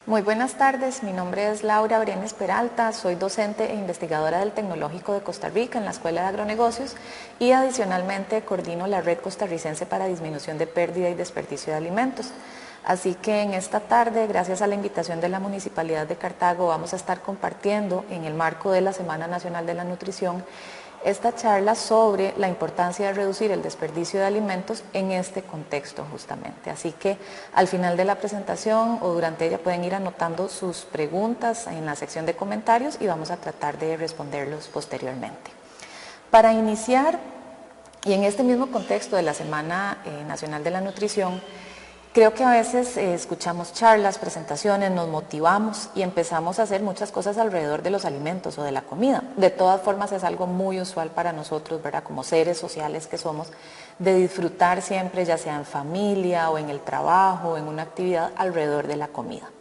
Muy buenas tardes, mi nombre es Laura Brenes Peralta, soy docente e investigadora del Tecnológico de Costa Rica en la Escuela de Agronegocios y adicionalmente coordino la Red Costarricense para Disminución de Pérdida y Desperdicio de Alimentos. Así que en esta tarde, gracias a la invitación de la Municipalidad de Cartago, vamos a estar compartiendo en el marco de la Semana Nacional de la Nutrición esta charla sobre la importancia de reducir el desperdicio de alimentos en este contexto justamente. Así que al final de la presentación o durante ella pueden ir anotando sus preguntas en la sección de comentarios y vamos a tratar de responderlos posteriormente. Para iniciar, y en este mismo contexto de la Semana Nacional de la Nutrición, creo que a veces escuchamos charlas, presentaciones, nos motivamos y empezamos a hacer muchas cosas alrededor de los alimentos o de la comida. De todas formas es algo muy usual para nosotros, ¿verdad? Como seres sociales que somos, de disfrutar siempre, ya sea en familia o en el trabajo o en una actividad alrededor de la comida.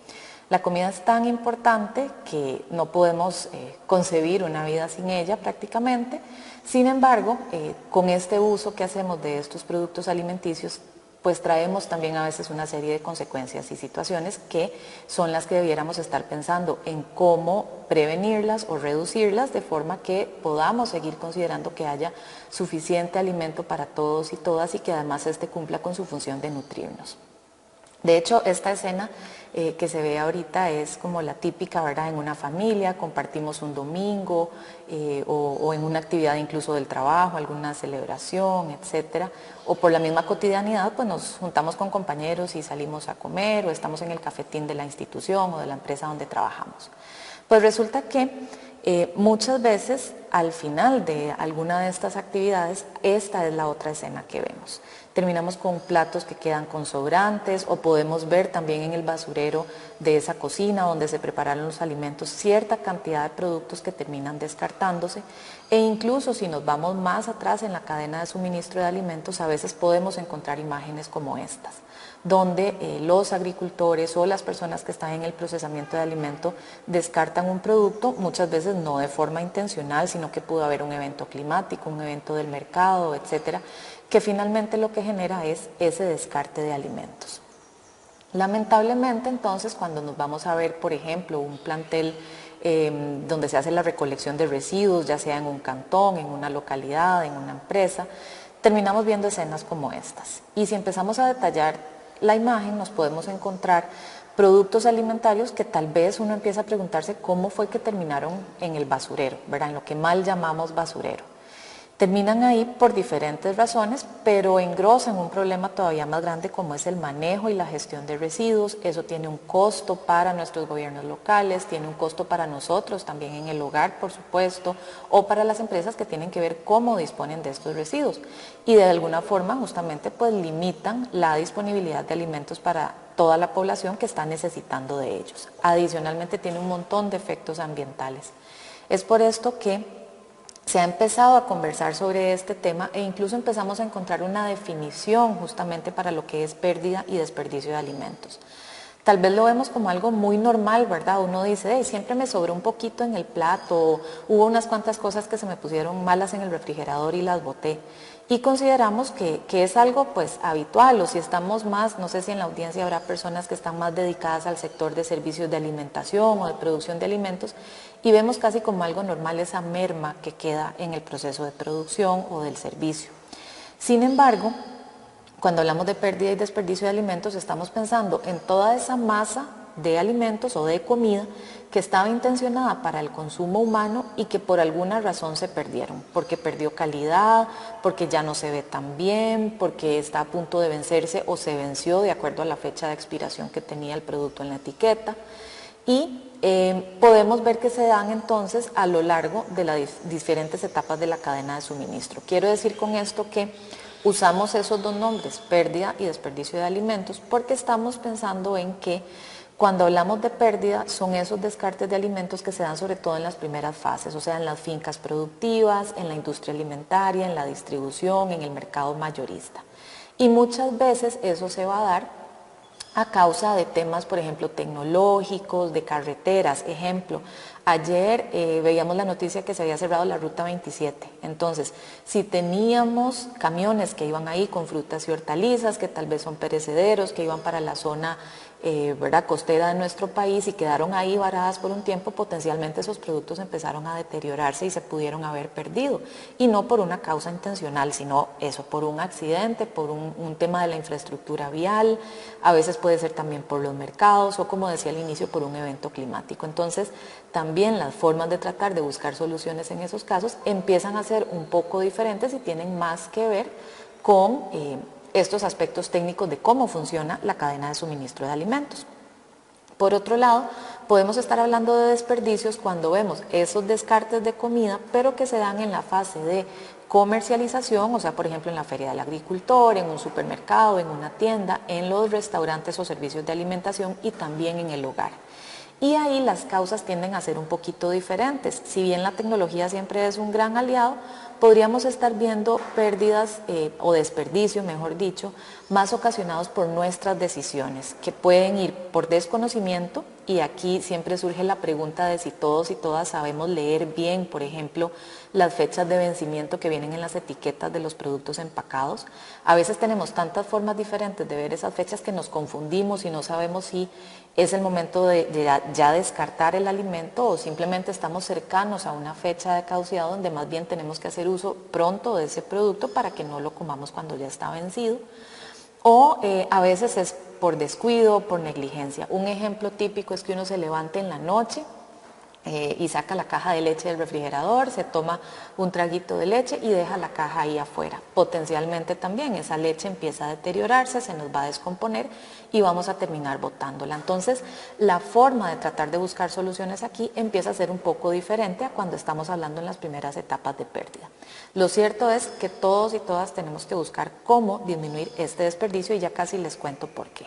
La comida es tan importante que no podemos concebir una vida sin ella prácticamente. Sin embargo, con este uso que hacemos de estos productos alimenticios, pues traemos también a veces una serie de consecuencias y situaciones que son las que debiéramos estar pensando en cómo prevenirlas o reducirlas de forma que podamos seguir considerando que haya suficiente alimento para todos y todas y que además este cumpla con su función de nutrirnos. De hecho, esta escena que se ve ahorita es como la típica, ¿verdad? En una familia, compartimos un domingo o en una actividad incluso del trabajo, alguna celebración, etcétera. O por la misma cotidianidad, pues nos juntamos con compañeros y salimos a comer o estamos en el cafetín de la institución o de la empresa donde trabajamos. Pues resulta que muchas veces al final de alguna de estas actividades, esta es la otra escena que vemos. Terminamos con platos que quedan con sobrantes o podemos ver también en el basurero de esa cocina donde se prepararon los alimentos cierta cantidad de productos que terminan descartándose e incluso si nos vamos más atrás en la cadena de suministro de alimentos a veces podemos encontrar imágenes como estas donde los agricultores o las personas que están en el procesamiento de alimento descartan un producto, muchas veces no de forma intencional, sino que pudo haber un evento climático, un evento del mercado, etcétera, que finalmente lo que genera es ese descarte de alimentos. Lamentablemente, entonces, cuando nos vamos a ver, por ejemplo, un plantel donde se hace la recolección de residuos, ya sea en un cantón, en una localidad, en una empresa, terminamos viendo escenas como estas. Y si empezamos a detallar la imagen, nos podemos encontrar productos alimentarios que tal vez uno empieza a preguntarse cómo fue que terminaron en el basurero, ¿verdad? En lo que mal llamamos basurero. Terminan ahí por diferentes razones, pero engrosan un problema todavía más grande como es el manejo y la gestión de residuos. Eso tiene un costo para nuestros gobiernos locales, tiene un costo para nosotros también en el hogar, por supuesto, o para las empresas que tienen que ver cómo disponen de estos residuos. Y de alguna forma justamente pues limitan la disponibilidad de alimentos para toda la población que está necesitando de ellos. Adicionalmente tiene un montón de efectos ambientales. Es por esto que se ha empezado a conversar sobre este tema e incluso empezamos a encontrar una definición justamente para lo que es pérdida y desperdicio de alimentos. Tal vez lo vemos como algo muy normal, ¿verdad? Uno dice, hey, siempre me sobró un poquito en el plato, hubo unas cuantas cosas que se me pusieron malas en el refrigerador y las boté. Y consideramos que es algo pues habitual, o si estamos más, no sé si en la audiencia habrá personas que están más dedicadas al sector de servicios de alimentación o de producción de alimentos, y vemos casi como algo normal esa merma que queda en el proceso de producción o del servicio. Sin embargo, cuando hablamos de pérdida y desperdicio de alimentos, estamos pensando en toda esa masa de alimentos o de comida que estaba intencionada para el consumo humano y que por alguna razón se perdieron, porque perdió calidad, porque ya no se ve tan bien, porque está a punto de vencerse o se venció de acuerdo a la fecha de expiración que tenía el producto en la etiqueta. Y podemos ver que se dan entonces a lo largo de las diferentes etapas de la cadena de suministro. Quiero decir con esto que usamos esos dos nombres, pérdida y desperdicio de alimentos, porque estamos pensando en que cuando hablamos de pérdida son esos descartes de alimentos que se dan sobre todo en las primeras fases, o sea, en las fincas productivas, en la industria alimentaria, en la distribución, en el mercado mayorista. Y muchas veces eso se va a dar a causa de temas, por ejemplo, tecnológicos, de carreteras. Ejemplo, ayer veíamos la noticia que se había cerrado la ruta 27. Entonces, si teníamos camiones que iban ahí con frutas y hortalizas, que tal vez son perecederos, que iban para la zona ¿verdad?, costera de nuestro país y quedaron ahí varadas por un tiempo, potencialmente esos productos empezaron a deteriorarse y se pudieron haber perdido. Y no por una causa intencional, sino eso, por un accidente, por un tema de la infraestructura vial, a veces puede ser también por los mercados o, como decía al inicio, por un evento climático. Entonces, también las formas de tratar de buscar soluciones en esos casos empiezan a ser un poco diferentes y tienen más que ver con estos aspectos técnicos de cómo funciona la cadena de suministro de alimentos. Por otro lado, podemos estar hablando de desperdicios cuando vemos esos descartes de comida, pero que se dan en la fase de comercialización, o sea, por ejemplo, en la feria del agricultor, en un supermercado, en una tienda, en los restaurantes o servicios de alimentación y también en el hogar. Y ahí las causas tienden a ser un poquito diferentes. Si bien la tecnología siempre es un gran aliado, podríamos estar viendo pérdidas o desperdicio, mejor dicho, más ocasionados por nuestras decisiones, que pueden ir por desconocimiento, y aquí siempre surge la pregunta de si todos y todas sabemos leer bien, por ejemplo, las fechas de vencimiento que vienen en las etiquetas de los productos empacados. A veces tenemos tantas formas diferentes de ver esas fechas que nos confundimos y no sabemos si es el momento de ya descartar el alimento o simplemente estamos cercanos a una fecha de caducidad donde más bien tenemos que hacer uso pronto de ese producto para que no lo comamos cuando ya está vencido. O a veces es por descuido, por negligencia. Un ejemplo típico es que uno se levante en la noche y saca la caja de leche del refrigerador, se toma un traguito de leche y deja la caja ahí afuera. Potencialmente también esa leche empieza a deteriorarse, se nos va a descomponer y vamos a terminar botándola. Entonces, la forma de tratar de buscar soluciones aquí empieza a ser un poco diferente a cuando estamos hablando en las primeras etapas de pérdida. Lo cierto es que todos y todas tenemos que buscar cómo disminuir este desperdicio y ya casi les cuento por qué.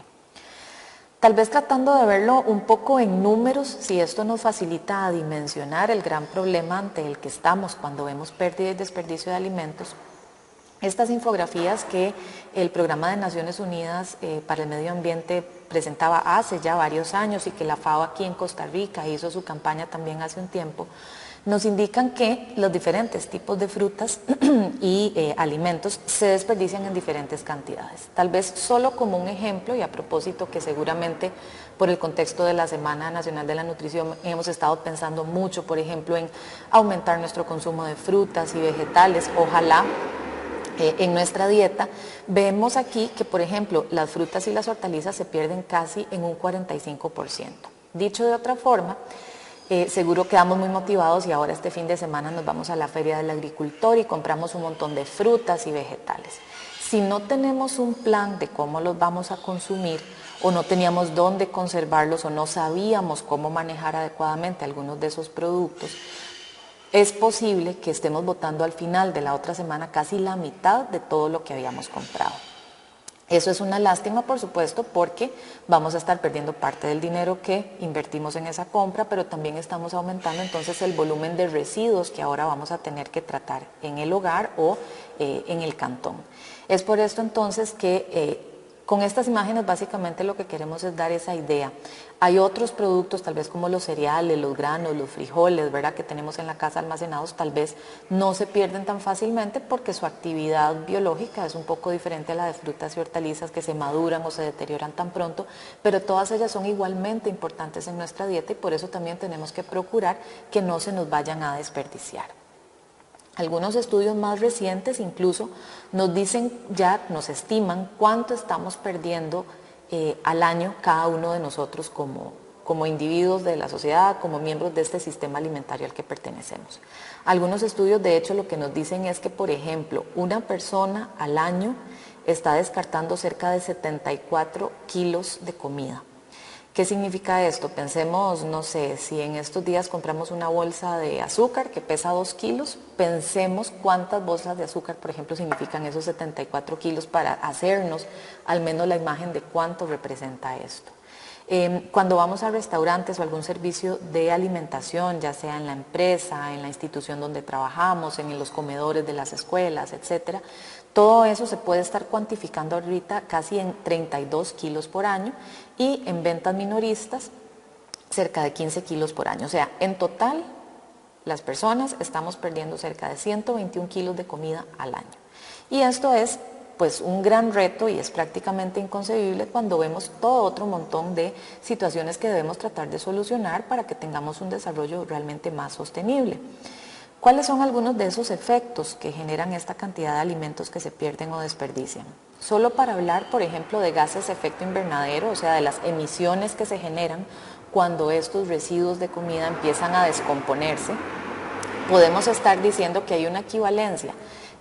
Tal vez tratando de verlo un poco en números, si esto nos facilita dimensionar el gran problema ante el que estamos cuando vemos pérdida y desperdicio de alimentos. Estas infografías que el Programa de Naciones Unidas para el Medio Ambiente presentaba hace ya varios años y que la FAO aquí en Costa Rica hizo su campaña también hace un tiempo, nos indican que los diferentes tipos de frutas y alimentos se desperdician en diferentes cantidades. Tal vez solo como un ejemplo, y a propósito que seguramente por el contexto de la Semana Nacional de la Nutrición hemos estado pensando mucho, por ejemplo, en aumentar nuestro consumo de frutas y vegetales, ojalá en nuestra dieta, vemos aquí que, por ejemplo, las frutas y las hortalizas se pierden casi en un 45%. Dicho de otra forma, seguro quedamos muy motivados y ahora este fin de semana nos vamos a la feria del agricultor y compramos un montón de frutas y vegetales. Si no tenemos un plan de cómo los vamos a consumir o no teníamos dónde conservarlos o no sabíamos cómo manejar adecuadamente algunos de esos productos, es posible que estemos botando al final de la otra semana casi la mitad de todo lo que habíamos comprado. Eso es una lástima, por supuesto, porque vamos a estar perdiendo parte del dinero que invertimos en esa compra, pero también estamos aumentando entonces el volumen de residuos que ahora vamos a tener que tratar en el hogar o en el cantón. Es por esto entonces que con estas imágenes básicamente lo que queremos es dar esa idea. Hay otros productos, tal vez como los cereales, los granos, los frijoles, ¿verdad?, que tenemos en la casa almacenados, tal vez no se pierden tan fácilmente porque su actividad biológica es un poco diferente a la de frutas y hortalizas que se maduran o se deterioran tan pronto, pero todas ellas son igualmente importantes en nuestra dieta y por eso también tenemos que procurar que no se nos vayan a desperdiciar. Algunos estudios más recientes incluso nos dicen, ya nos estiman cuánto estamos perdiendo al año cada uno de nosotros como individuos de la sociedad, como miembros de este sistema alimentario al que pertenecemos. Algunos estudios de hecho lo que nos dicen es que, por ejemplo, una persona al año está descartando cerca de 74 kilos de comida. ¿Qué significa esto? Pensemos, no sé, si en estos días compramos una bolsa de azúcar que pesa 2 kilos, pensemos cuántas bolsas de azúcar, por ejemplo, significan esos 74 kilos para hacernos al menos la imagen de cuánto representa esto. Cuando vamos a restaurantes o algún servicio de alimentación, ya sea en la empresa, en la institución donde trabajamos, en los comedores de las escuelas, etcétera, todo eso se puede estar cuantificando ahorita casi en 32 kilos por año y en ventas minoristas cerca de 15 kilos por año. O sea, en total las personas estamos perdiendo cerca de 121 kilos de comida al año. Y esto es pues un gran reto y es prácticamente inconcebible cuando vemos todo otro montón de situaciones que debemos tratar de solucionar para que tengamos un desarrollo realmente más sostenible. ¿Cuáles son algunos de esos efectos que generan esta cantidad de alimentos que se pierden o desperdician? Solo para hablar, por ejemplo, de gases de efecto invernadero, o sea, de las emisiones que se generan cuando estos residuos de comida empiezan a descomponerse, podemos estar diciendo que hay una equivalencia,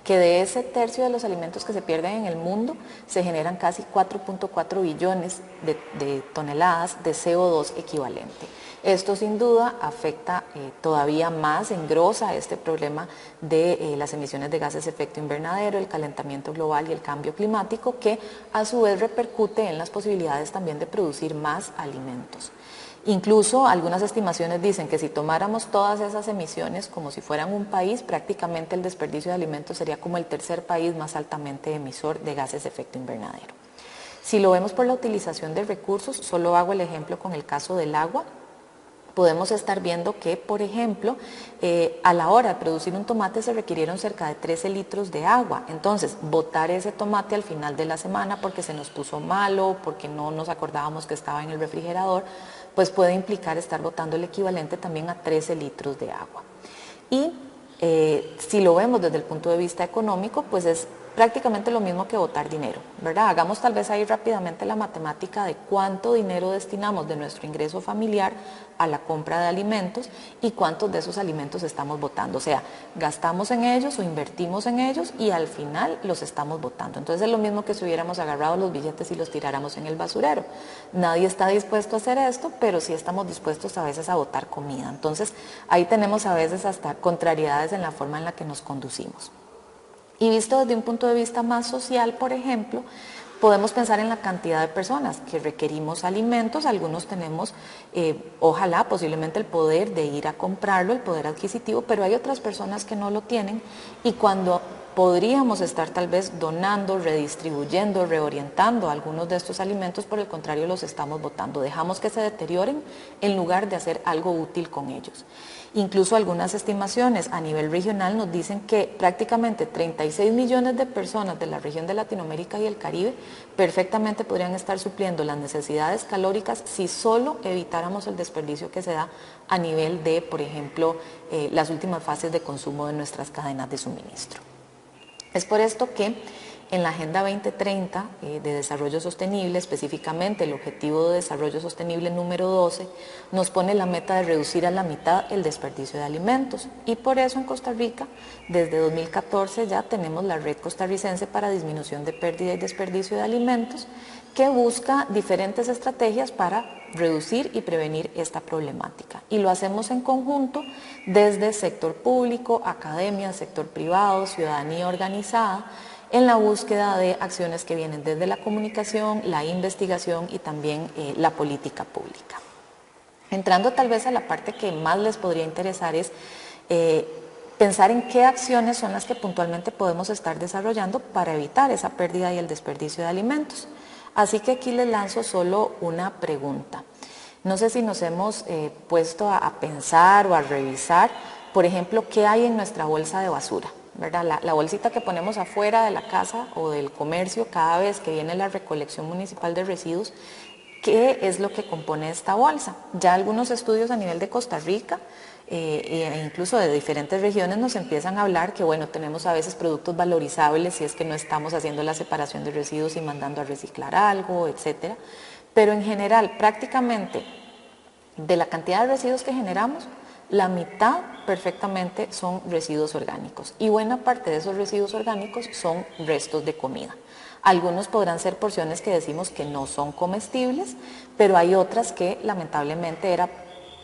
que de ese tercio de los alimentos que se pierden en el mundo se generan casi 4.4 billones de toneladas de CO2 equivalente. Esto sin duda afecta todavía más, engrosa este problema de las emisiones de gases de efecto invernadero, el calentamiento global y el cambio climático, que a su vez repercute en las posibilidades también de producir más alimentos. Incluso algunas estimaciones dicen que si tomáramos todas esas emisiones como si fueran un país, prácticamente el desperdicio de alimentos sería como el tercer país más altamente emisor de gases de efecto invernadero. Si lo vemos por la utilización de recursos, solo hago el ejemplo con el caso del agua, podemos estar viendo que, por ejemplo, a la hora de producir un tomate se requirieron cerca de 13 litros de agua. Entonces, botar ese tomate al final de la semana porque se nos puso malo, porque no nos acordábamos que estaba en el refrigerador, pues puede implicar estar botando el equivalente también a 13 litros de agua. Y si lo vemos desde el punto de vista económico, pues es prácticamente lo mismo que botar dinero, ¿verdad? Hagamos tal vez ahí rápidamente la matemática de cuánto dinero destinamos de nuestro ingreso familiar a la compra de alimentos y cuántos de esos alimentos estamos botando. O sea, gastamos en ellos o invertimos en ellos y al final los estamos botando. Entonces es lo mismo que si hubiéramos agarrado los billetes y los tiráramos en el basurero. Nadie está dispuesto a hacer esto, pero sí estamos dispuestos a veces a botar comida. Entonces ahí tenemos a veces hasta contrariedades en la forma en la que nos conducimos. Y visto desde un punto de vista más social, por ejemplo, podemos pensar en la cantidad de personas que requerimos alimentos. Algunos tenemos, ojalá, posiblemente el poder de ir a comprarlo, el poder adquisitivo, pero hay otras personas que no lo tienen y cuando podríamos estar tal vez donando, redistribuyendo, reorientando algunos de estos alimentos, por el contrario los estamos botando. Dejamos que se deterioren en lugar de hacer algo útil con ellos. Incluso algunas estimaciones a nivel regional nos dicen que prácticamente 36 millones de personas de la región de Latinoamérica y el Caribe perfectamente podrían estar supliendo las necesidades calóricas si solo evitáramos el desperdicio que se da a nivel de, por ejemplo, las últimas fases de consumo de nuestras cadenas de suministro. Es por esto que en la Agenda 2030 de Desarrollo Sostenible, específicamente el Objetivo de Desarrollo Sostenible número 12, nos pone la meta de reducir a la mitad el desperdicio de alimentos. Y por eso en Costa Rica, desde 2014 ya tenemos la Red Costarricense para Disminución de Pérdida y Desperdicio de Alimentos, que busca diferentes estrategias para reducir y prevenir esta problemática. Y lo hacemos en conjunto desde sector público, academia, sector privado, ciudadanía organizada, en la búsqueda de acciones que vienen desde la comunicación, la investigación y también la política pública. Entrando tal vez a la parte que más les podría interesar es pensar en qué acciones son las que puntualmente podemos estar desarrollando para evitar esa pérdida y el desperdicio de alimentos. Así que aquí les lanzo solo una pregunta. No sé si nos hemos puesto a pensar o a revisar, por ejemplo, qué hay en nuestra bolsa de basura, ¿verdad? La bolsita que ponemos afuera de la casa o del comercio cada vez que viene la recolección municipal de residuos, ¿qué es lo que compone esta bolsa? Ya algunos estudios a nivel de Costa Rica e incluso de diferentes regiones nos empiezan a hablar que, bueno, tenemos a veces productos valorizables si es que no estamos haciendo la separación de residuos y mandando a reciclar algo, etcétera. Pero en general, prácticamente de la cantidad de residuos que generamos, la mitad perfectamente son residuos orgánicos y buena parte de esos residuos orgánicos son restos de comida. Algunos podrán ser porciones que decimos que no son comestibles, pero hay otras que lamentablemente era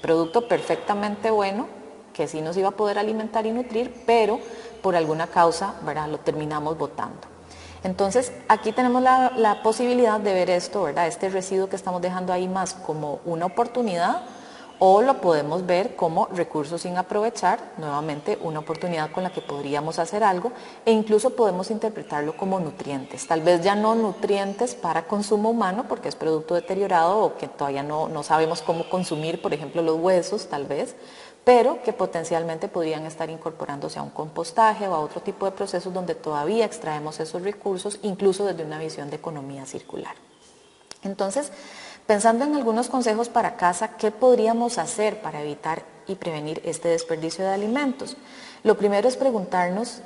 producto perfectamente bueno, que sí nos iba a poder alimentar y nutrir, pero por alguna causa, ¿verdad?, lo terminamos botando. Entonces, aquí tenemos la posibilidad de ver esto, ¿verdad?, este residuo que estamos dejando ahí más como una oportunidad o lo podemos ver como recursos sin aprovechar, nuevamente una oportunidad con la que podríamos hacer algo, e incluso podemos interpretarlo como nutrientes, tal vez ya no nutrientes para consumo humano porque es producto deteriorado o que todavía no sabemos cómo consumir, por ejemplo los huesos tal vez, pero que potencialmente podrían estar incorporándose a un compostaje o a otro tipo de procesos donde todavía extraemos esos recursos, incluso desde una visión de economía circular. Entonces, pensando en algunos consejos para casa, ¿qué podríamos hacer para evitar y prevenir este desperdicio de alimentos? Lo primero es preguntarnos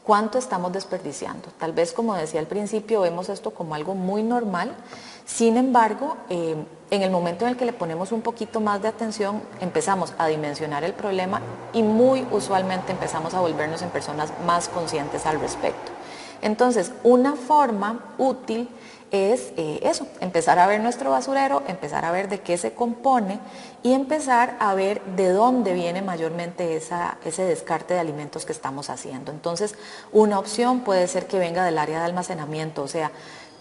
cuánto estamos desperdiciando. Tal vez, como decía al principio, vemos esto como algo muy normal. Sin embargo, en el momento en el que le ponemos un poquito más de atención, empezamos a dimensionar el problema y muy usualmente empezamos a volvernos en personas más conscientes al respecto. Entonces, una forma útil es eso, empezar a ver nuestro basurero, empezar a ver de qué se compone y empezar a ver de dónde viene mayormente ese descarte de alimentos que estamos haciendo. Entonces, una opción puede ser que venga del área de almacenamiento, o sea,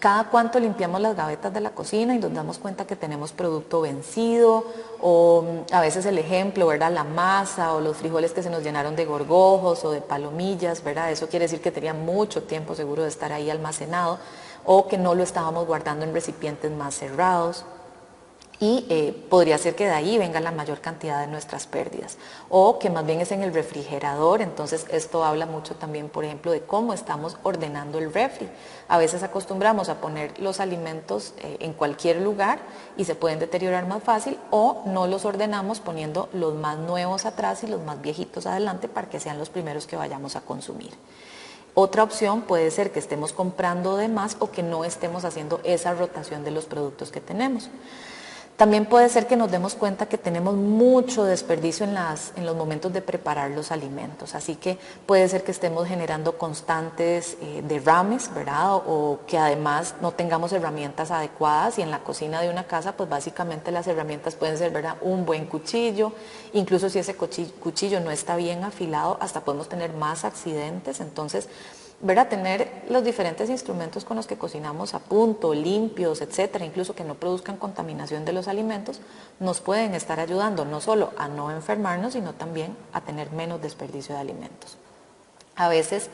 cada cuánto limpiamos las gavetas de la cocina y nos damos cuenta que tenemos producto vencido, o a veces el ejemplo, ¿verdad? La masa o los frijoles que se nos llenaron de gorgojos o de palomillas, ¿verdad? Eso quiere decir que tenía mucho tiempo seguro de estar ahí almacenado o que no lo estábamos guardando en recipientes más cerrados. Y podría ser que de ahí venga la mayor cantidad de nuestras pérdidas o que más bien es en el refrigerador. Entonces esto habla mucho también, por ejemplo, de cómo estamos ordenando el refri. A veces acostumbramos a poner los alimentos en cualquier lugar y se pueden deteriorar más fácil, o no los ordenamos poniendo los más nuevos atrás y los más viejitos adelante para que sean los primeros que vayamos a consumir. Otra opción puede ser que estemos comprando de más o que no estemos haciendo esa rotación de los productos que tenemos. También puede ser que nos demos cuenta que tenemos mucho desperdicio en los momentos de preparar los alimentos, así que puede ser que estemos generando constantes derrames, ¿verdad? O que además no tengamos herramientas adecuadas, y en la cocina de una casa pues básicamente las herramientas pueden ser, ¿verdad?, un buen cuchillo, incluso si ese cuchillo no está bien afilado hasta podemos tener más accidentes. Entonces, ¿verdad?, tener los diferentes instrumentos con los que cocinamos a punto, limpios, etcétera, incluso que no produzcan contaminación de los alimentos, nos pueden estar ayudando no solo a no enfermarnos, sino también a tener menos desperdicio de alimentos. A veces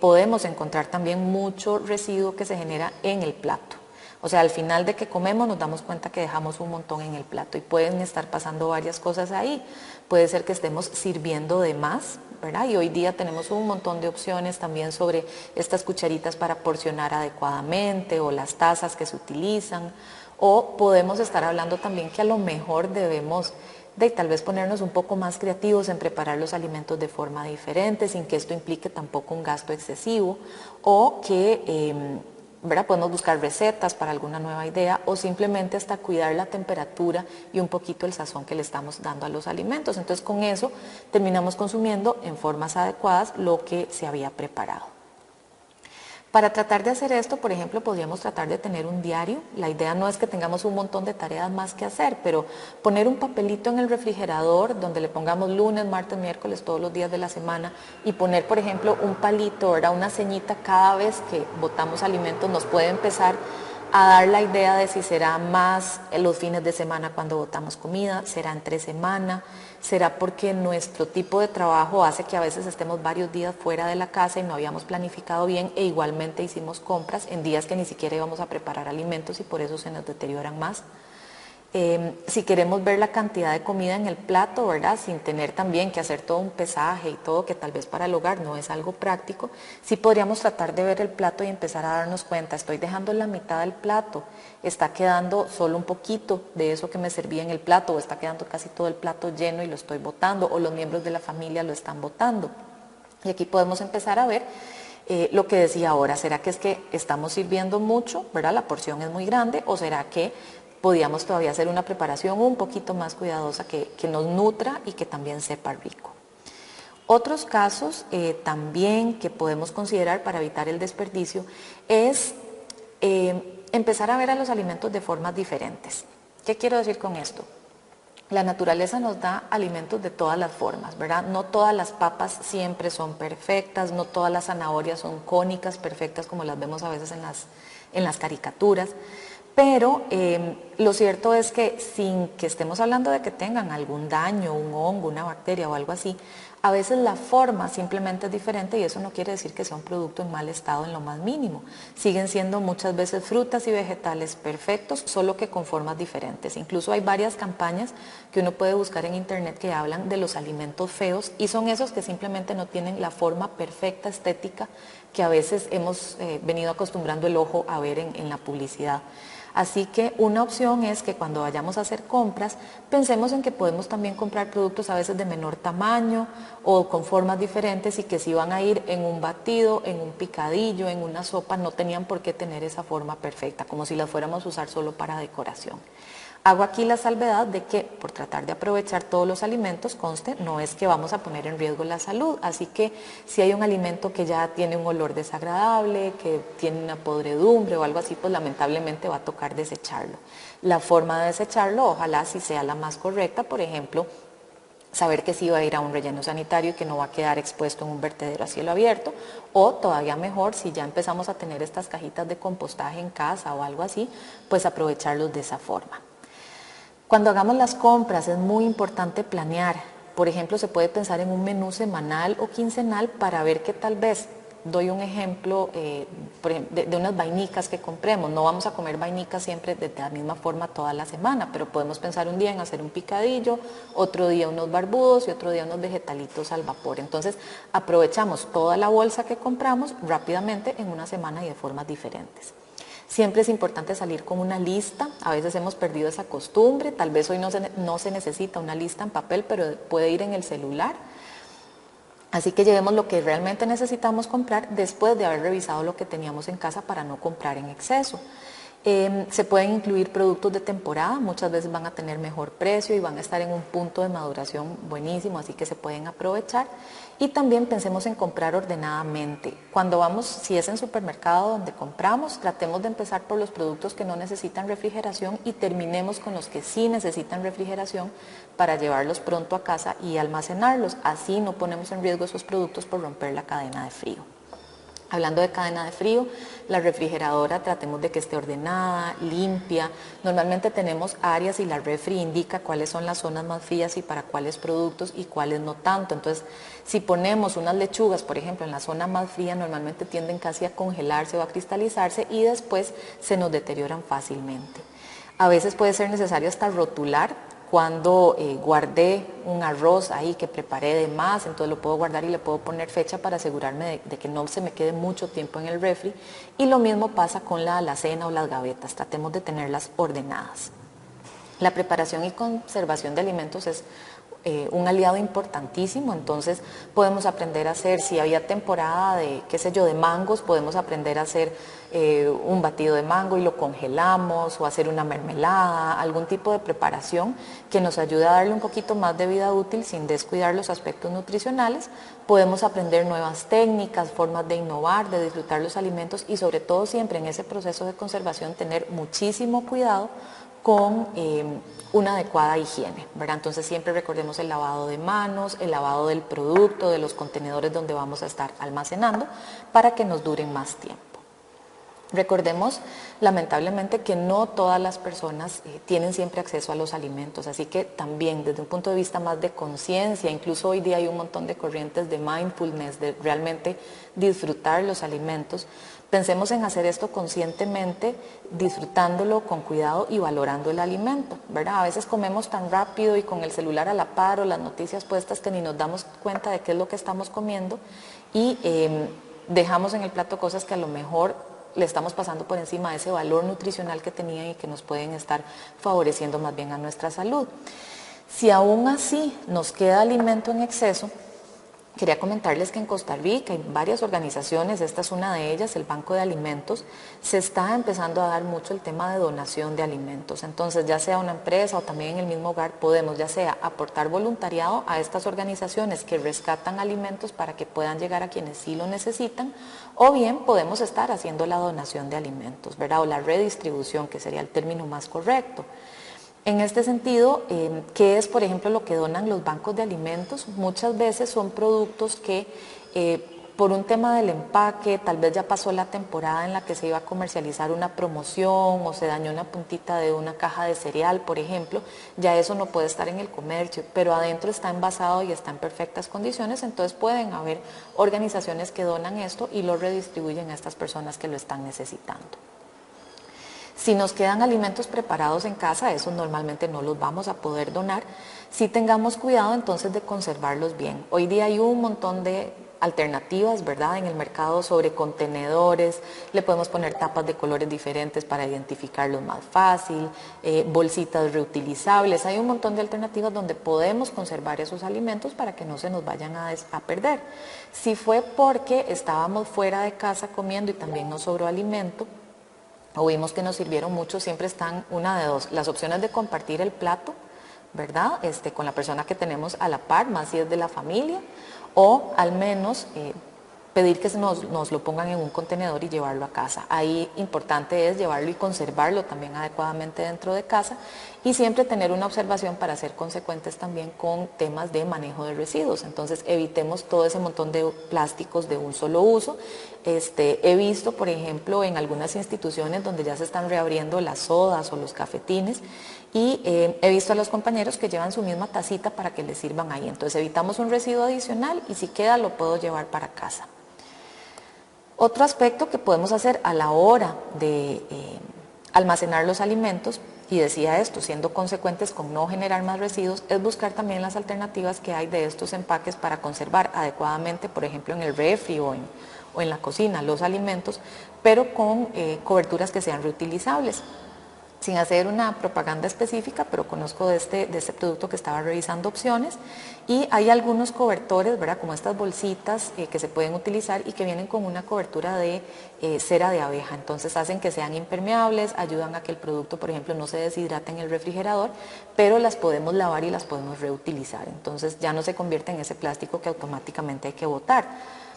podemos encontrar también mucho residuo que se genera en el plato. O sea, al final de que comemos nos damos cuenta que dejamos un montón en el plato y pueden estar pasando varias cosas ahí. Puede ser que estemos sirviendo de más, ¿verdad? Y hoy día tenemos un montón de opciones también sobre estas cucharitas para porcionar adecuadamente o las tazas que se utilizan. O podemos estar hablando también que a lo mejor debemos de tal vez ponernos un poco más creativos en preparar los alimentos de forma diferente, sin que esto implique tampoco un gasto excesivo, o que ¿verdad?, podemos buscar recetas para alguna nueva idea, o simplemente hasta cuidar la temperatura y un poquito el sazón que le estamos dando a los alimentos. Entonces con eso terminamos consumiendo en formas adecuadas lo que se había preparado. Para tratar de hacer esto, por ejemplo, podríamos tratar de tener un diario. La idea no es que tengamos un montón de tareas más que hacer, pero poner un papelito en el refrigerador donde le pongamos lunes, martes, miércoles, todos los días de la semana, y poner, por ejemplo, un palito, ¿verdad?, una ceñita cada vez que botamos alimentos, nos puede empezar a dar la idea de si será más en los fines de semana cuando botamos comida, será entre semana, será porque nuestro tipo de trabajo hace que a veces estemos varios días fuera de la casa y no habíamos planificado bien, e igualmente hicimos compras en días que ni siquiera íbamos a preparar alimentos y por eso se nos deterioran más. Si queremos ver la cantidad de comida en el plato, ¿verdad?, sin tener también que hacer todo un pesaje y todo, que tal vez para el hogar no es algo práctico, sí podríamos tratar de ver el plato y empezar a darnos cuenta, estoy dejando la mitad del plato, está quedando solo un poquito de eso que me servía en el plato, o está quedando casi todo el plato lleno y lo estoy botando, o los miembros de la familia lo están botando. Y aquí podemos empezar a ver lo que decía ahora, ¿será que es que estamos sirviendo mucho, ¿verdad?, la porción es muy grande, o será que podíamos todavía hacer una preparación un poquito más cuidadosa que nos nutra y que también sepa rico? Otros casos también que podemos considerar para evitar el desperdicio es empezar a ver a los alimentos de formas diferentes. ¿Qué quiero decir con esto? La naturaleza nos da alimentos de todas las formas, ¿verdad? No todas las papas siempre son perfectas, no todas las zanahorias son cónicas, perfectas, como las vemos a veces en las caricaturas. Pero lo cierto es que sin que estemos hablando de que tengan algún daño, un hongo, una bacteria o algo así, a veces la forma simplemente es diferente y eso no quiere decir que sea un producto en mal estado en lo más mínimo. Siguen siendo muchas veces frutas y vegetales perfectos, solo que con formas diferentes. Incluso hay varias campañas que uno puede buscar en internet que hablan de los alimentos feos y son esos que simplemente no tienen la forma perfecta, estética, que a veces hemos venido acostumbrando el ojo a ver en la publicidad. Así que una opción es que cuando vayamos a hacer compras, pensemos en que podemos también comprar productos a veces de menor tamaño o con formas diferentes y que si van a ir en un batido, en un picadillo, en una sopa, no tenían por qué tener esa forma perfecta, como si las fuéramos a usar solo para decoración. Hago aquí la salvedad de que por tratar de aprovechar todos los alimentos, conste, no es que vamos a poner en riesgo la salud, así que si hay un alimento que ya tiene un olor desagradable, que tiene una podredumbre o algo así, pues lamentablemente va a tocar desecharlo. La forma de desecharlo, ojalá sí sea la más correcta, por ejemplo, saber que sí va a ir a un relleno sanitario y que no va a quedar expuesto en un vertedero a cielo abierto, o todavía mejor, si ya empezamos a tener estas cajitas de compostaje en casa o algo así, pues aprovecharlos de esa forma. Cuando hagamos las compras es muy importante planear. Por ejemplo, se puede pensar en un menú semanal o quincenal para ver que tal vez, doy un ejemplo de unas vainicas que compremos. No vamos a comer vainicas siempre de la misma forma toda la semana, pero podemos pensar un día en hacer un picadillo, otro día unos barbudos y otro día unos vegetalitos al vapor. Entonces aprovechamos toda la bolsa que compramos rápidamente en una semana y de formas diferentes. Siempre es importante salir con una lista, a veces hemos perdido esa costumbre, tal vez hoy no se necesita una lista en papel, pero puede ir en el celular. Así que llevemos lo que realmente necesitamos comprar después de haber revisado lo que teníamos en casa para no comprar en exceso. Se pueden incluir productos de temporada, muchas veces van a tener mejor precio y van a estar en un punto de maduración buenísimo, así que se pueden aprovechar. Y también pensemos en comprar ordenadamente. Cuando vamos, si es en supermercado donde compramos, tratemos de empezar por los productos que no necesitan refrigeración y terminemos con los que sí necesitan refrigeración para llevarlos pronto a casa y almacenarlos. Así no ponemos en riesgo esos productos por romper la cadena de frío. Hablando de cadena de frío, la refrigeradora tratemos de que esté ordenada, limpia. Normalmente tenemos áreas y la refri indica cuáles son las zonas más frías y para cuáles productos y cuáles no tanto. Entonces, si ponemos unas lechugas, por ejemplo, en la zona más fría, normalmente tienden casi a congelarse o a cristalizarse y después se nos deterioran fácilmente. A veces puede ser necesario hasta rotular cuando guardé un arroz ahí que preparé de más, entonces lo puedo guardar y le puedo poner fecha para asegurarme de que no se me quede mucho tiempo en el refri. Y lo mismo pasa con la alacena o las gavetas, tratemos de tenerlas ordenadas. La preparación y conservación de alimentos es un aliado importantísimo, entonces podemos aprender a hacer, si había temporada de, qué sé yo, de mangos, podemos aprender a hacer un batido de mango y lo congelamos, o hacer una mermelada, algún tipo de preparación que nos ayude a darle un poquito más de vida útil sin descuidar los aspectos nutricionales. Podemos aprender nuevas técnicas, formas de innovar, de disfrutar los alimentos y sobre todo siempre en ese proceso de conservación tener muchísimo cuidado con una adecuada higiene, ¿verdad? Entonces siempre recordemos el lavado de manos, el lavado del producto, de los contenedores donde vamos a estar almacenando para que nos duren más tiempo. Recordemos, lamentablemente, que no todas las personas tienen siempre acceso a los alimentos, así que también desde un punto de vista más de conciencia, incluso hoy día hay un montón de corrientes de mindfulness, de realmente disfrutar los alimentos. Pensemos en hacer esto conscientemente, disfrutándolo con cuidado y valorando el alimento, ¿verdad? A veces comemos tan rápido y con el celular a la par o las noticias puestas que ni nos damos cuenta de qué es lo que estamos comiendo y dejamos en el plato cosas que a lo mejor le estamos pasando por encima de ese valor nutricional que tenían y que nos pueden estar favoreciendo más bien a nuestra salud. Si aún así nos queda alimento en exceso, quería comentarles que en Costa Rica hay varias organizaciones, esta es una de ellas, el Banco de Alimentos, se está empezando a dar mucho el tema de donación de alimentos. Entonces, ya sea una empresa o también en el mismo hogar, podemos ya sea aportar voluntariado a estas organizaciones que rescatan alimentos para que puedan llegar a quienes sí lo necesitan, o bien podemos estar haciendo la donación de alimentos, ¿verdad? O la redistribución, que sería el término más correcto. En este sentido, ¿qué es, por ejemplo, lo que donan los bancos de alimentos? Muchas veces son productos que por un tema del empaque, tal vez ya pasó la temporada en la que se iba a comercializar una promoción o se dañó una puntita de una caja de cereal, por ejemplo, ya eso no puede estar en el comercio, pero adentro está envasado y está en perfectas condiciones, entonces pueden haber organizaciones que donan esto y lo redistribuyen a estas personas que lo están necesitando. Si nos quedan alimentos preparados en casa, esos normalmente no los vamos a poder donar. Si tengamos cuidado entonces de conservarlos bien. Hoy día hay un montón de alternativas, ¿verdad? En el mercado sobre contenedores, le podemos poner tapas de colores diferentes para identificarlos más fácil, bolsitas reutilizables, hay un montón de alternativas donde podemos conservar esos alimentos para que no se nos vayan a perder. Si fue porque estábamos fuera de casa comiendo y también nos sobró alimento, o vimos que nos sirvieron mucho, siempre están una de dos, las opciones de compartir el plato, ¿verdad? Con la persona que tenemos a la par, más si es de la familia, o al menos pedir que nos lo pongan en un contenedor y llevarlo a casa. Ahí importante es llevarlo y conservarlo también adecuadamente dentro de casa y siempre tener una observación para ser consecuentes también con temas de manejo de residuos. Entonces evitemos todo ese montón de plásticos de un solo uso. He visto, por ejemplo, en algunas instituciones donde ya se están reabriendo las sodas o los cafetines y he visto a los compañeros que llevan su misma tacita para que les sirvan ahí. Entonces evitamos un residuo adicional y si queda lo puedo llevar para casa. Otro aspecto que podemos hacer a la hora de almacenar los alimentos, y decía esto, siendo consecuentes con no generar más residuos, es buscar también las alternativas que hay de estos empaques para conservar adecuadamente, por ejemplo, en el refri o en la cocina los alimentos, pero con coberturas que sean reutilizables. Sin hacer una propaganda específica, pero conozco de este producto que estaba revisando opciones y hay algunos cobertores, ¿verdad? Como estas bolsitas que se pueden utilizar y que vienen con una cobertura de cera de abeja, entonces hacen que sean impermeables, ayudan a que el producto, por ejemplo, no se deshidrate en el refrigerador, pero las podemos lavar y las podemos reutilizar, entonces ya no se convierte en ese plástico que automáticamente hay que botar.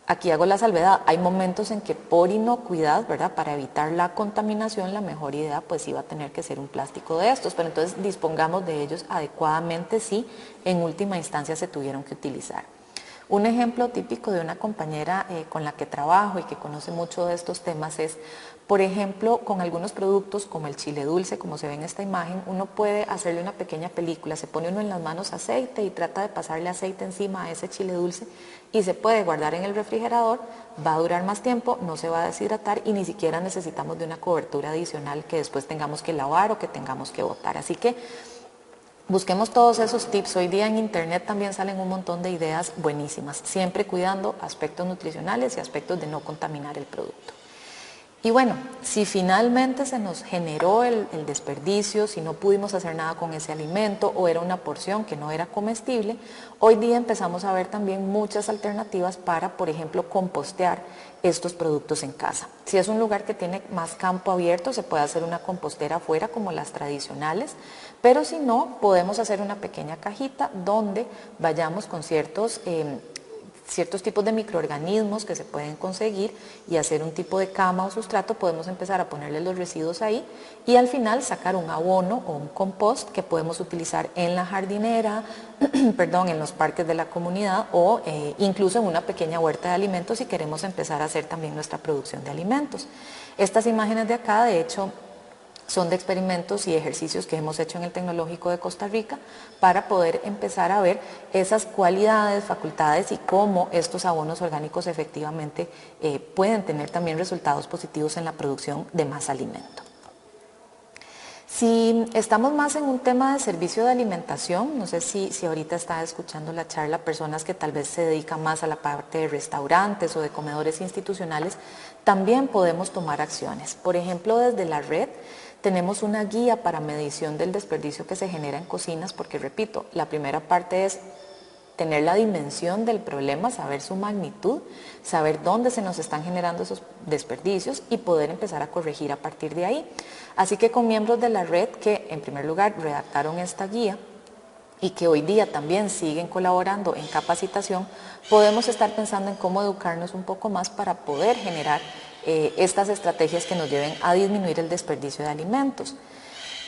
Aquí hago la salvedad, hay momentos en que por inocuidad, ¿verdad? Para evitar la contaminación, la mejor idea pues iba a tener que ser un plástico de estos, pero entonces dispongamos de ellos adecuadamente si en última instancia se tuvieron que utilizar. Un ejemplo típico de una compañera con la que trabajo y que conoce mucho de estos temas es, por ejemplo, con algunos productos como el chile dulce, como se ve en esta imagen, uno puede hacerle una pequeña película, se pone uno en las manos aceite y trata de pasarle aceite encima a ese chile dulce y se puede guardar en el refrigerador, va a durar más tiempo, no se va a deshidratar y ni siquiera necesitamos de una cobertura adicional que después tengamos que lavar o que tengamos que botar. Así que busquemos todos esos tips. Hoy día en internet también salen un montón de ideas buenísimas, siempre cuidando aspectos nutricionales y aspectos de no contaminar el producto. Y bueno, si finalmente se nos generó el desperdicio, si no pudimos hacer nada con ese alimento o era una porción que no era comestible, hoy día empezamos a ver también muchas alternativas para, por ejemplo, compostear estos productos en casa. Si es un lugar que tiene más campo abierto, se puede hacer una compostera afuera como las tradicionales, pero si no, podemos hacer una pequeña cajita donde vayamos con ciertos tipos de microorganismos que se pueden conseguir y hacer un tipo de cama o sustrato, podemos empezar a ponerle los residuos ahí y al final sacar un abono o un compost que podemos utilizar en la jardinera, perdón, en los parques de la comunidad o incluso en una pequeña huerta de alimentos si queremos empezar a hacer también nuestra producción de alimentos. Estas imágenes de acá, de hecho, son de experimentos y ejercicios que hemos hecho en el Tecnológico de Costa Rica para poder empezar a ver esas cualidades, facultades y cómo estos abonos orgánicos efectivamente pueden tener también resultados positivos en la producción de más alimento. Si estamos más en un tema de servicio de alimentación, no sé si ahorita está escuchando la charla personas que tal vez se dedican más a la parte de restaurantes o de comedores institucionales, también podemos tomar acciones. Por ejemplo, desde la red tenemos una guía para medición del desperdicio que se genera en cocinas, porque repito, la primera parte es tener la dimensión del problema, saber su magnitud, saber dónde se nos están generando esos desperdicios y poder empezar a corregir a partir de ahí. Así que con miembros de la red que en primer lugar redactaron esta guía y que hoy día también siguen colaborando en capacitación, podemos estar pensando en cómo educarnos un poco más para poder generar estas estrategias que nos lleven a disminuir el desperdicio de alimentos.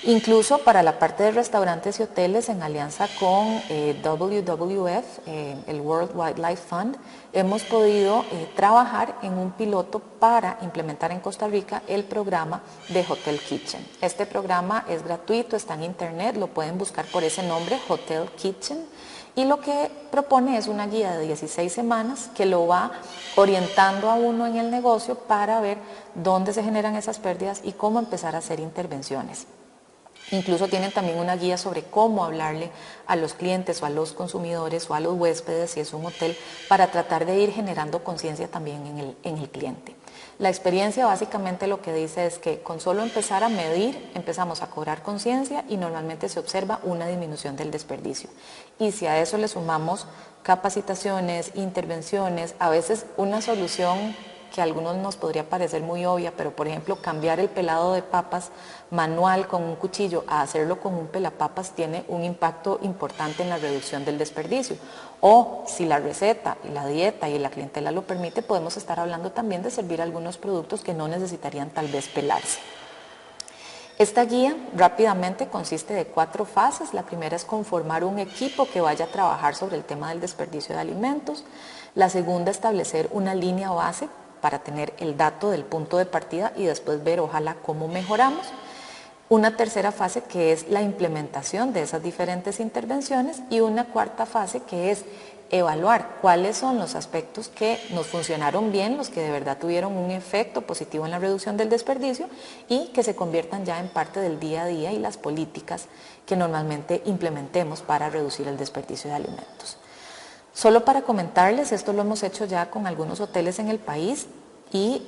Incluso para la parte de restaurantes y hoteles, en alianza con WWF, el World Wildlife Fund, hemos podido trabajar en un piloto para implementar en Costa Rica el programa de Hotel Kitchen. Este programa es gratuito, está en internet, lo pueden buscar por ese nombre, Hotel Kitchen, y lo que propone es una guía de 16 semanas que lo va orientando a uno en el negocio para ver dónde se generan esas pérdidas y cómo empezar a hacer intervenciones. Incluso tienen también una guía sobre cómo hablarle a los clientes o a los consumidores o a los huéspedes, si es un hotel, para tratar de ir generando conciencia también en el cliente. La experiencia básicamente lo que dice es que con solo empezar a medir, empezamos a cobrar conciencia y normalmente se observa una disminución del desperdicio. Y si a eso le sumamos capacitaciones, intervenciones, a veces una solución que a algunos nos podría parecer muy obvia, pero por ejemplo cambiar el pelado de papas manual con un cuchillo a hacerlo con un pelapapas tiene un impacto importante en la reducción del desperdicio. O si la receta y la dieta y la clientela lo permite, podemos estar hablando también de servir algunos productos que no necesitarían tal vez pelarse. Esta guía rápidamente consiste de 4 fases. La primera es conformar un equipo que vaya a trabajar sobre el tema del desperdicio de alimentos. La segunda, establecer una línea base para tener el dato del punto de partida y después ver ojalá cómo mejoramos. Una tercera fase que es la implementación de esas diferentes intervenciones y una cuarta fase que es evaluar cuáles son los aspectos que nos funcionaron bien, los que de verdad tuvieron un efecto positivo en la reducción del desperdicio y que se conviertan ya en parte del día a día y las políticas que normalmente implementemos para reducir el desperdicio de alimentos. Solo para comentarles, esto lo hemos hecho ya con algunos hoteles en el país y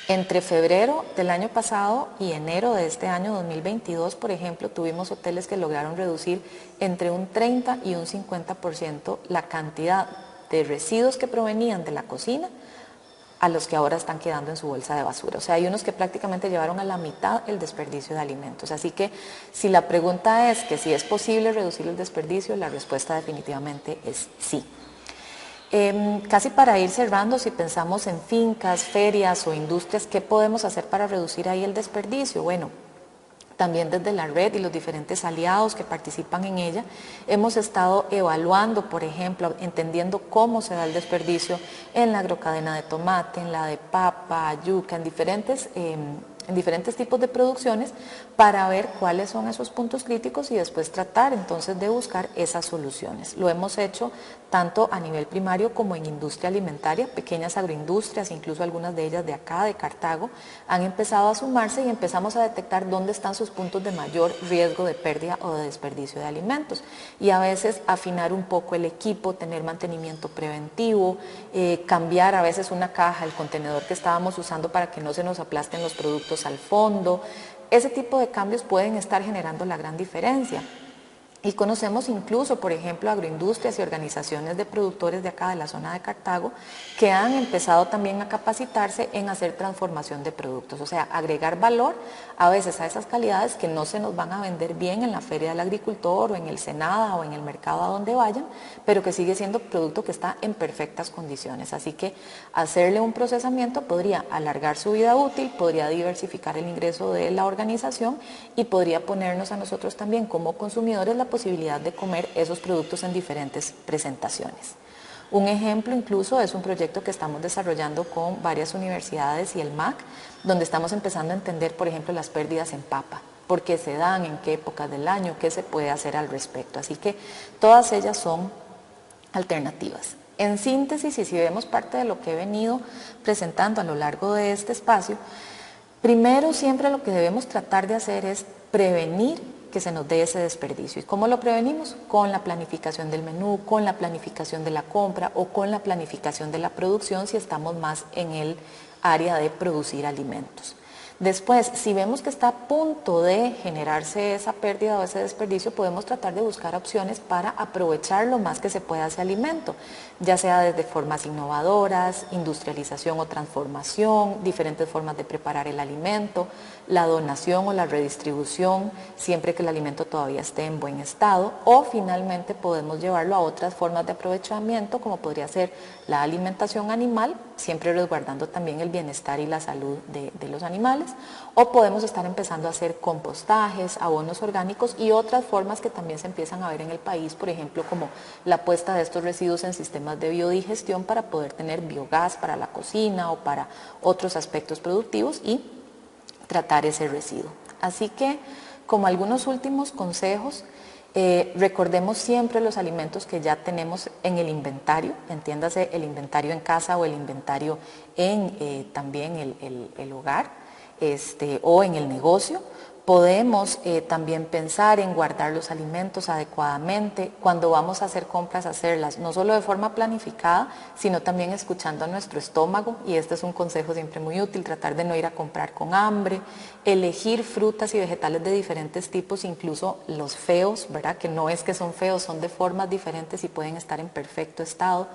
entre febrero del año pasado y enero de este año 2022, por ejemplo, tuvimos hoteles que lograron reducir entre un 30 y un 50% la cantidad de residuos que provenían de la cocina a los que ahora están quedando en su bolsa de basura. O sea, hay unos que prácticamente llevaron a la mitad el desperdicio de alimentos. Así que si la pregunta es que si es posible reducir el desperdicio, la respuesta definitivamente es sí. Casi para ir cerrando, si pensamos en fincas, ferias o industrias, ¿qué podemos hacer para reducir ahí el desperdicio? Bueno, también desde la red y los diferentes aliados que participan en ella, hemos estado evaluando, por ejemplo, entendiendo cómo se da el desperdicio en la agrocadena de tomate, en la de papa, yuca, en diferentes tipos de producciones para ver cuáles son esos puntos críticos y después tratar entonces de buscar esas soluciones. Lo hemos hecho tanto a nivel primario como en industria alimentaria, pequeñas agroindustrias, incluso algunas de ellas de acá, de Cartago, han empezado a sumarse y empezamos a detectar dónde están sus puntos de mayor riesgo de pérdida o de desperdicio de alimentos. Y a veces afinar un poco el equipo, tener mantenimiento preventivo, cambiar a veces una caja, el contenedor que estábamos usando para que no se nos aplasten los productos al fondo. Ese tipo de cambios pueden estar generando la gran diferencia. Y conocemos incluso, por ejemplo, agroindustrias y organizaciones de productores de acá de la zona de Cartago que han empezado también a capacitarse en hacer transformación de productos, o sea, agregar valor a veces a esas calidades que no se nos van a vender bien en la feria del agricultor o en el Senada o en el mercado a donde vayan, pero que sigue siendo producto que está en perfectas condiciones. Así que hacerle un procesamiento podría alargar su vida útil, podría diversificar el ingreso de la organización y podría ponernos a nosotros también como consumidores la posibilidad de comer esos productos en diferentes presentaciones. Un ejemplo incluso es un proyecto que estamos desarrollando con varias universidades y el MAC, donde estamos empezando a entender, por ejemplo, las pérdidas en papa, por qué se dan, en qué épocas del año, qué se puede hacer al respecto. Así que todas ellas son alternativas. En síntesis, y si vemos parte de lo que he venido presentando a lo largo de este espacio, primero siempre lo que debemos tratar de hacer es prevenir que se nos dé ese desperdicio. ¿Y cómo lo prevenimos? Con la planificación del menú, con la planificación de la compra o con la planificación de la producción si estamos más en el área de producir alimentos. Después, si vemos que está a punto de generarse esa pérdida o ese desperdicio, podemos tratar de buscar opciones para aprovechar lo más que se pueda ese alimento, ya sea desde formas innovadoras, industrialización o transformación, diferentes formas de preparar el alimento, la donación o la redistribución, siempre que el alimento todavía esté en buen estado, o finalmente podemos llevarlo a otras formas de aprovechamiento, como podría ser la alimentación animal, siempre resguardando también el bienestar y la salud de los animales, o podemos estar empezando a hacer compostajes, abonos orgánicos y otras formas que también se empiezan a ver en el país, por ejemplo, como la puesta de estos residuos en sistemas de biodigestión para poder tener biogás para la cocina o para otros aspectos productivos y tratar ese residuo. Así que, como algunos últimos consejos, recordemos siempre los alimentos que ya tenemos en el inventario, entiéndase el inventario en casa o el inventario en también el hogar o en el negocio. Podemos también pensar en guardar los alimentos adecuadamente, cuando vamos a hacer compras, hacerlas no solo de forma planificada, sino también escuchando a nuestro estómago, y este es un consejo siempre muy útil, tratar de no ir a comprar con hambre, elegir frutas y vegetales de diferentes tipos, incluso los feos, ¿verdad? Que no es que son feos, son de formas diferentes y pueden estar en perfecto estado.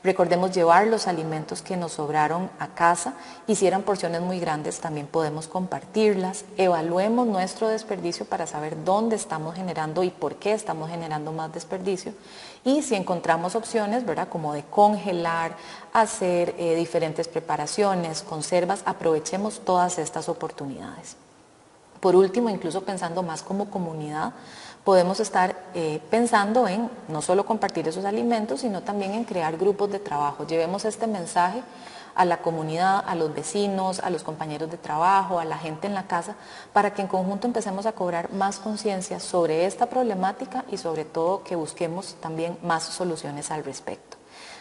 Recordemos llevar los alimentos que nos sobraron a casa y si eran porciones muy grandes también podemos compartirlas. Evaluemos nuestro desperdicio para saber dónde estamos generando y por qué estamos generando más desperdicio. Y si encontramos opciones, ¿verdad? Como de congelar, hacer diferentes preparaciones, conservas, aprovechemos todas estas oportunidades. Por último, incluso pensando más como comunidad, podemos estar pensando en no solo compartir esos alimentos, sino también en crear grupos de trabajo. Llevemos este mensaje a la comunidad, a los vecinos, a los compañeros de trabajo, a la gente en la casa, para que en conjunto empecemos a cobrar más conciencia sobre esta problemática y sobre todo que busquemos también más soluciones al respecto.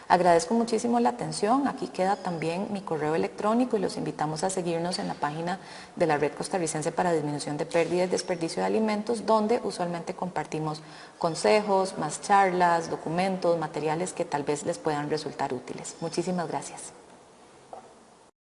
Agradezco muchísimo la atención, aquí queda también mi correo electrónico y los invitamos a seguirnos en la página de la Red Costarricense para Disminución de Pérdida y Desperdicio de Alimentos, donde usualmente compartimos consejos, más charlas, documentos, materiales que tal vez les puedan resultar útiles. Muchísimas gracias.